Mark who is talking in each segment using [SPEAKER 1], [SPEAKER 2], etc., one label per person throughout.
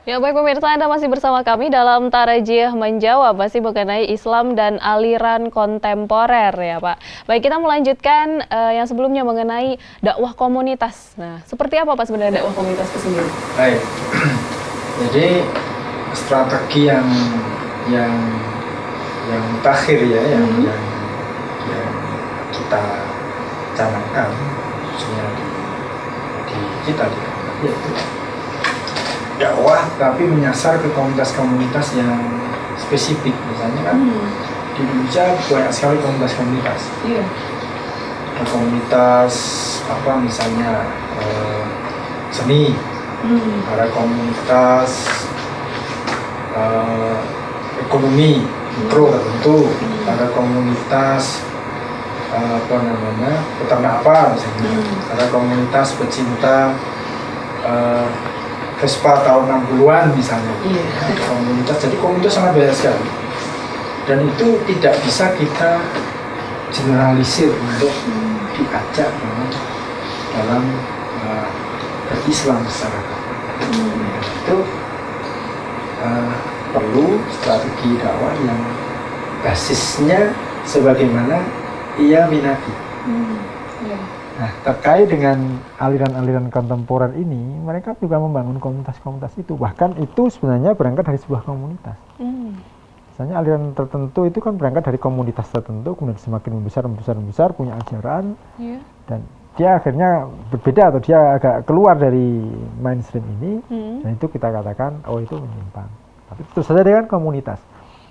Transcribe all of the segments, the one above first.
[SPEAKER 1] Ya baik pemirsa, Anda masih bersama kami dalam Tarajih Menjawab, masih mengenai Islam dan aliran kontemporer ya Pak. Baik, kita melanjutkan yang sebelumnya mengenai dakwah komunitas. Nah, seperti apa Pak sebenarnya dakwah komunitas itu sendiri?
[SPEAKER 2] Baik, jadi strategi yang mutakhir ya, yang kita canangkan khususnya di kita yaitu dakwah tapi menyasar ke komunitas-komunitas yang spesifik. Misalnya kan di Indonesia banyak sekali komunitas-komunitas.
[SPEAKER 1] Iya.
[SPEAKER 2] Ada komunitas apa misalnya seni, ada komunitas ekonomi mikro tertentu, ada komunitas peternakan misalnya, ada komunitas pecinta Vespa tahun 60-an misalnya. Komunitas, jadi komunitas sangat banyak sekali. Dan itu tidak bisa kita generalisir untuk diajak dalam berislam secara itu perlu strategi dakwah yang basisnya sebagaimana ia minati. Nah, terkait dengan aliran-aliran kontemporer ini, mereka juga membangun komunitas-komunitas itu. Bahkan itu sebenarnya berangkat dari sebuah komunitas. Misalnya aliran tertentu itu kan berangkat dari komunitas tertentu, kemudian semakin membesar, punya ajaran, dan dia akhirnya berbeda atau dia agak keluar dari mainstream ini, dan itu kita katakan, oh itu menyimpang. Tapi tentu saja dia kan komunitas.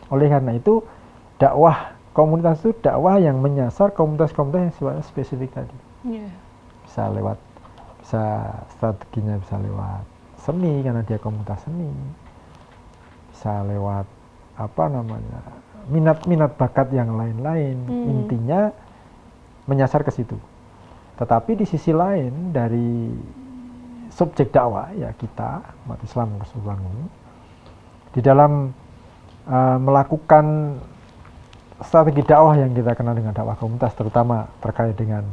[SPEAKER 2] Oleh karena itu, dakwah komunitas itu dakwah yang menyasar komunitas-komunitas yang sifatnya spesifik tadi. Bisa strateginya bisa lewat seni karena dia komunitas seni, bisa lewat minat bakat yang lain-lain. Intinya menyasar ke situ. Tetapi di sisi lain dari subjek dakwah ya kita umat Islam keseluruhan di dalam melakukan strategi dakwah yang kita kenal dengan dakwah komunitas, terutama terkait dengan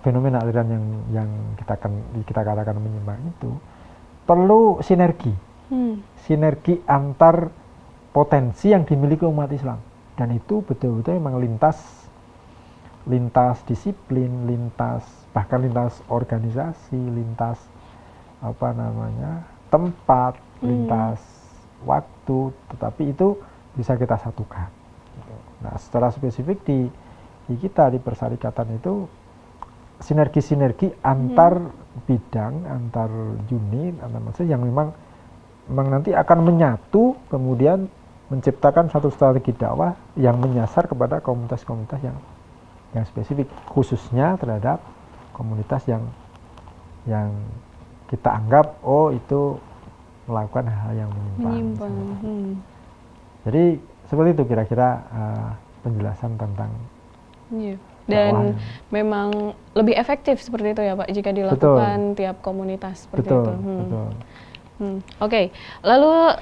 [SPEAKER 2] fenomena aliran yang kita katakan menyimpang itu, perlu sinergi antar potensi yang dimiliki umat Islam, dan itu betul-betul memang lintas disiplin, bahkan lintas organisasi, lintas tempat, lintas waktu, tetapi itu bisa kita satukan. Nah, secara spesifik di kita di Persyarikatan itu sinergi antar bidang, antar unit, antar maksud yang memang nanti akan menyatu, kemudian menciptakan satu strategi dakwah yang menyasar kepada komunitas-komunitas yang spesifik, khususnya terhadap komunitas yang kita anggap itu melakukan hal yang menyimpang. Jadi seperti itu kira-kira penjelasan tentang
[SPEAKER 1] dan memang lebih efektif seperti itu ya Pak jika dilakukan tiap komunitas seperti itu. Oke. Lalu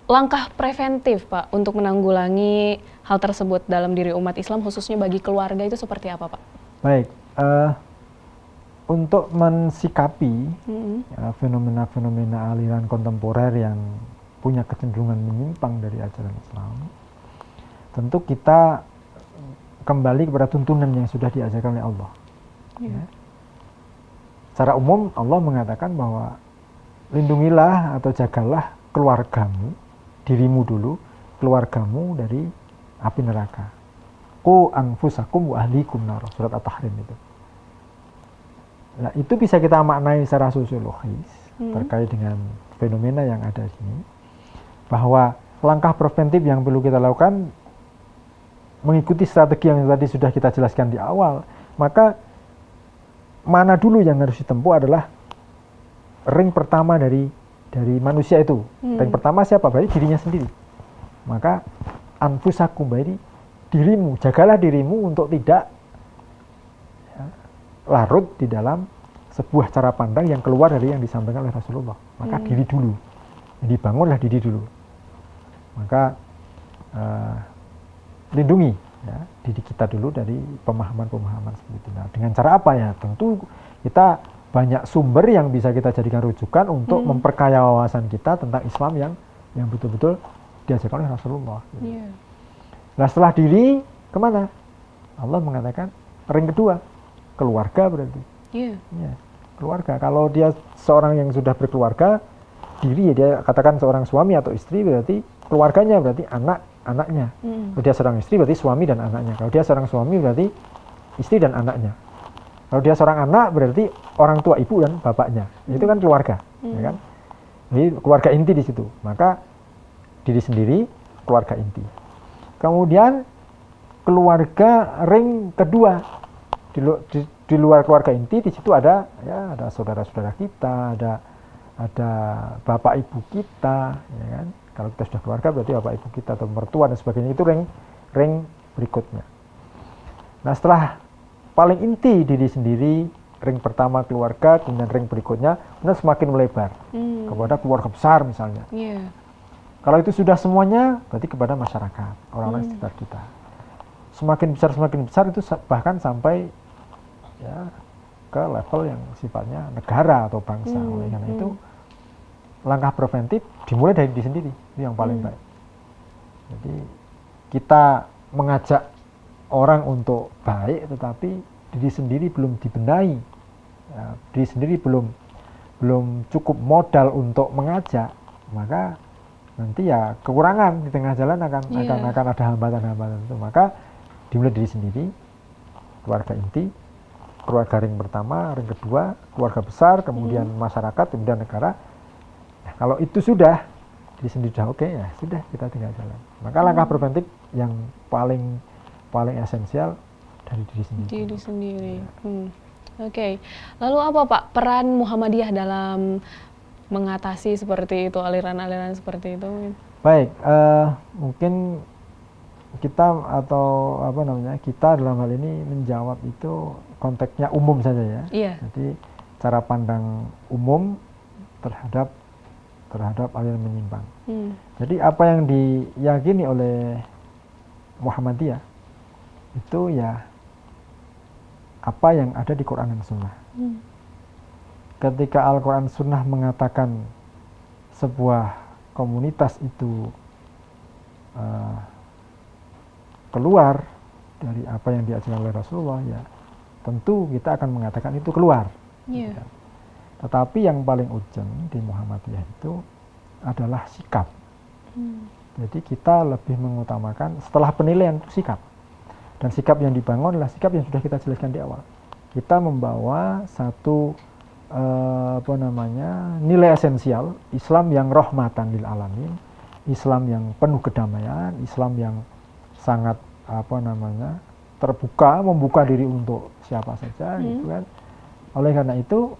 [SPEAKER 1] langkah preventif Pak untuk menanggulangi hal tersebut dalam diri umat Islam khususnya bagi keluarga itu seperti apa Pak?
[SPEAKER 2] Baik, untuk mensikapi fenomena-fenomena aliran kontemporer yang punya kecenderungan menyimpang dari ajaran Islam, tentu kita kembali kepada tuntunan yang sudah diajarkan oleh Allah. Secara umum Allah mengatakan bahwa lindungilah atau jagalah keluargamu, dirimu dulu, keluargamu dari api neraka. Qu anfusakum wa ahlikum nar, surat At-Tahrim itu. Nah, itu bisa kita maknai secara sosiologis terkait dengan fenomena yang ada di sini, bahwa langkah preventif yang perlu kita lakukan mengikuti strategi yang tadi sudah kita jelaskan di awal. Maka mana dulu yang harus ditempuh adalah ring pertama dari manusia itu. Ring pertama siapa? Berarti dirinya sendiri. Maka anfusakum, berarti dirimu, jagalah dirimu untuk tidak larut di dalam sebuah cara pandang yang keluar dari yang disampaikan oleh Rasulullah. Maka diri dulu, dibangunlah diri dulu. Maka lindungi diri kita dulu dari pemahaman-pemahaman seperti itu. Nah, dengan cara apa ya? Tentu kita banyak sumber yang bisa kita jadikan rujukan untuk memperkaya wawasan kita tentang Islam yang betul-betul diajarkan oleh Rasulullah. Nah setelah diri kemana? Allah mengatakan ring kedua, keluarga berarti. Ya, keluarga. Kalau dia seorang yang sudah berkeluarga, diri ya dia katakan seorang suami atau istri, berarti keluarganya berarti anaknya. Kalau dia seorang istri berarti suami dan anaknya. Kalau dia seorang suami berarti istri dan anaknya. Kalau dia seorang anak berarti orang tua ibu dan bapaknya. Itu kan keluarga, ya kan? Jadi keluarga inti di situ. Maka diri sendiri keluarga inti. Kemudian keluarga ring kedua, di luar keluarga inti di situ ada saudara-saudara kita, ada bapak ibu kita, ya kan? Kalau kita sudah keluarga berarti bapak ibu kita atau mertua dan sebagainya, itu ring berikutnya. Nah setelah paling inti diri sendiri, ring pertama keluarga, kemudian ring berikutnya, kemudian semakin melebar kepada keluarga besar misalnya. Kalau itu sudah semuanya, berarti kepada masyarakat, orang-orang sekitar kita. Semakin besar itu bahkan sampai ya ke level yang sifatnya negara atau bangsa. Oleh karena itu langkah preventif dimulai dari diri sendiri, itu yang paling baik. Jadi kita mengajak orang untuk baik, tetapi diri sendiri belum dibenahi, ya, diri sendiri belum cukup modal untuk mengajak, maka nanti ya kekurangan di tengah jalan akan ada hambatan-hambatan itu. Maka dimulai diri sendiri, keluarga inti, keluarga ring pertama, ring kedua, keluarga besar, kemudian masyarakat, kemudian negara. Nah, kalau itu sudah diri sendiri sudah oke, ya sudah, kita tinggal jalan. Maka langkah preventif yang paling esensial dari diri sendiri.
[SPEAKER 1] Diri sendiri. Oke. Lalu apa Pak peran Muhammadiyah dalam mengatasi seperti itu, aliran-aliran seperti itu?
[SPEAKER 2] Baik, mungkin kita kita dalam hal ini menjawab itu konteksnya umum saja ya. Jadi cara pandang umum terhadap aliran menyimpang. Jadi apa yang diyakini oleh Muhammadiyah itu ya apa yang ada di Quran dan Sunnah. Ketika Al-Quran Sunnah mengatakan sebuah komunitas itu keluar dari apa yang diajarkan oleh Rasulullah, ya tentu kita akan mengatakan itu keluar. Tetapi yang paling urgent di Muhammadiyah itu adalah sikap. Jadi kita lebih mengutamakan setelah penilaian itu sikap. Dan sikap yang dibangun adalah sikap yang sudah kita jelaskan di awal. Kita membawa satu nilai esensial Islam yang rahmatan lil alamin, Islam yang penuh kedamaian, Islam yang sangat terbuka, membuka diri untuk siapa saja, gitu kan. Oleh karena itu,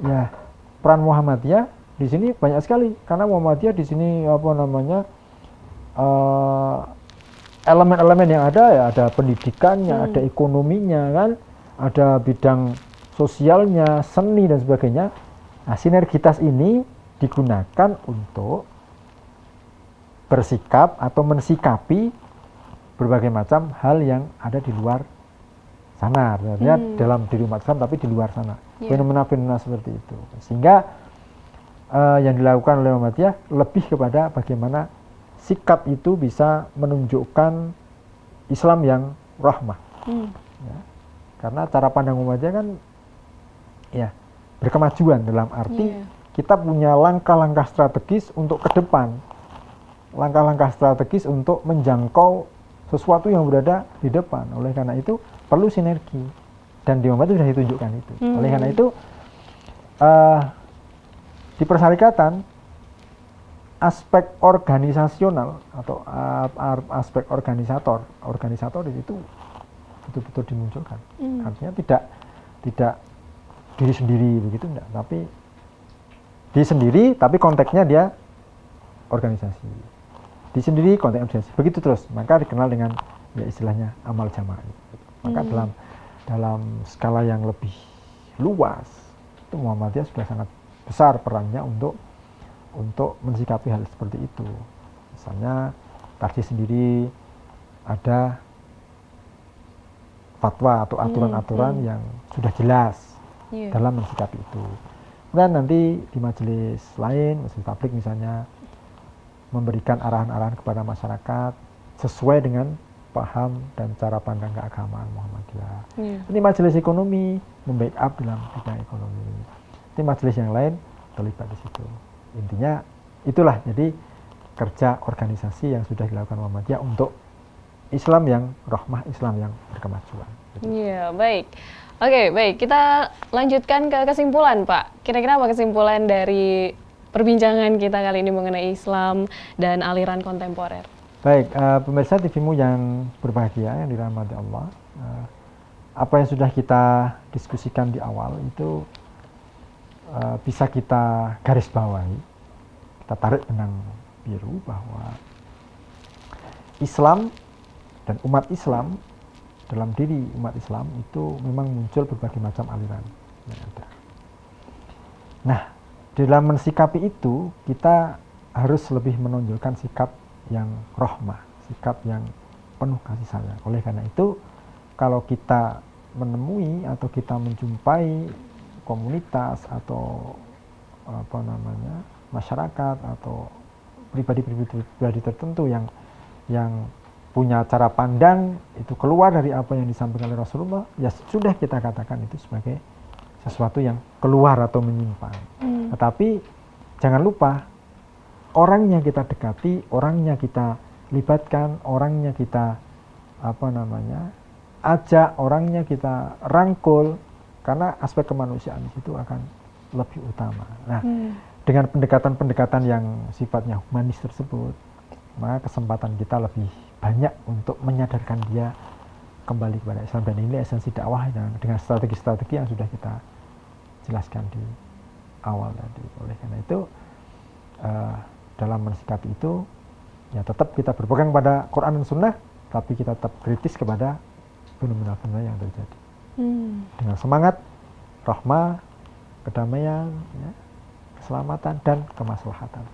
[SPEAKER 2] ya peran Muhammadiyah di sini banyak sekali, karena Muhammadiyah di sini elemen-elemen yang ada ya ada pendidikannya, ada ekonominya kan, ada bidang sosialnya, seni dan sebagainya. Nah, sinergitas ini digunakan untuk bersikap atau mensikapi berbagai macam hal yang ada di luar sana, artinya dalam diri umat Islam tapi di luar sana, fenomena-fenomena seperti itu. Sehingga yang dilakukan oleh Muhammadiyah lebih kepada bagaimana sikap itu bisa menunjukkan Islam yang rahmah. Ya. Karena cara pandang Muhammadiyah kan ya berkemajuan, dalam arti kita punya langkah-langkah strategis untuk ke depan, langkah-langkah strategis untuk menjangkau sesuatu yang berada di depan. Oleh karena itu perlu sinergi, dan di Muhammadiyah sudah ditunjukkan itu. Oleh karena itu di persyarikatan aspek organisasional atau aspek organisator di situ betul-betul dimunculkan. Artinya tidak diri sendiri begitu enggak, tapi diri sendiri tapi konteksnya dia organisasi. Diri sendiri konteks organisasi. Begitu terus, maka dikenal dengan ya istilahnya amal jamaah. Maka dalam skala yang lebih luas itu Muhammadiyah sudah sangat besar perannya untuk mensikapi hal seperti itu. Misalnya tadi sendiri ada fatwa atau aturan-aturan yang sudah jelas dalam mensikapi itu. Dan nanti di majelis lain, majelis tablik misalnya, memberikan arahan-arahan kepada masyarakat sesuai dengan paham dan cara pandang keagamaan Muhammadiyah. Ini majelis ekonomi membackup dalam bidang ekonomi. Ini majelis yang lain terlibat di situ. Intinya itulah jadi kerja organisasi yang sudah dilakukan Muhammadiyah untuk Islam yang rahmah, Islam yang berkemajuan.
[SPEAKER 1] Iya, baik. Oke, baik. Kita lanjutkan ke kesimpulan, Pak. Kira-kira apa kesimpulan dari perbincangan kita kali ini mengenai Islam dan aliran kontemporer?
[SPEAKER 2] Baik, pemirsa TV-mu yang berbahagia, yang dirahmati Allah. Apa yang sudah kita diskusikan di awal itu bisa kita garis bawahi, kita tarik benang biru bahwa Islam dan umat Islam, dalam diri umat Islam itu memang muncul berbagai macam aliran yang ada. Nah, dalam mensikapi itu kita harus lebih menonjolkan sikap yang rahmah, sikap yang penuh kasih sayang. Oleh karena itu, kalau kita menemui atau kita menjumpai komunitas atau masyarakat atau pribadi tertentu yang punya cara pandang itu keluar dari apa yang disampaikan oleh Rasulullah, ya sudah kita katakan itu sebagai sesuatu yang keluar atau menyimpang. Tetapi jangan lupa, orangnya kita dekati, orangnya kita libatkan, orangnya kita ajak, orangnya kita rangkul, karena aspek kemanusiaan itu akan lebih utama. Nah, dengan pendekatan-pendekatan yang sifatnya humanis tersebut, maka kesempatan kita lebih banyak untuk menyadarkan dia kembali kepada Islam, dan ini esensi dakwah dengan strategi-strategi yang sudah kita jelaskan di awal tadi. Oleh karena itu, dalam mensikapi itu ya tetap kita berpegang pada Quran dan Sunnah, tapi kita tetap kritis kepada fenomena-fenomena yang terjadi dengan semangat rahmah, kedamaian, ya, keselamatan dan kemaslahatan.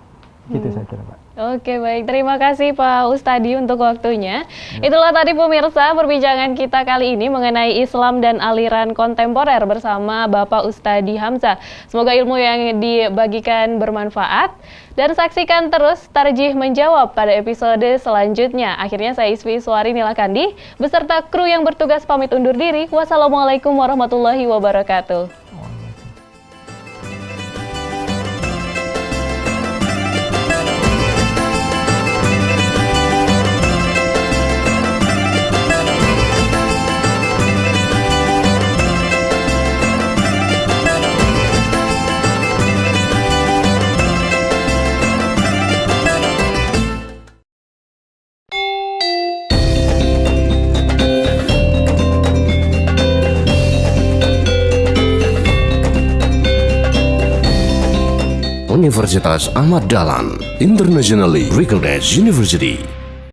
[SPEAKER 2] Gitu saya kira, Pak.
[SPEAKER 1] Oke, baik. Terima kasih Pak Ustadi untuk waktunya. Itulah tadi pemirsa perbincangan kita kali ini mengenai Islam dan aliran kontemporer bersama Bapak Ustadi Hamzah. Semoga ilmu yang dibagikan bermanfaat. Dan saksikan terus Tarjih Menjawab pada episode selanjutnya. Akhirnya saya Isfi Suari Nilakandi beserta kru yang bertugas pamit undur diri. Wassalamualaikum warahmatullahi wabarakatuh.
[SPEAKER 3] Universitas Ahmad Dahlan Internationally Recognized University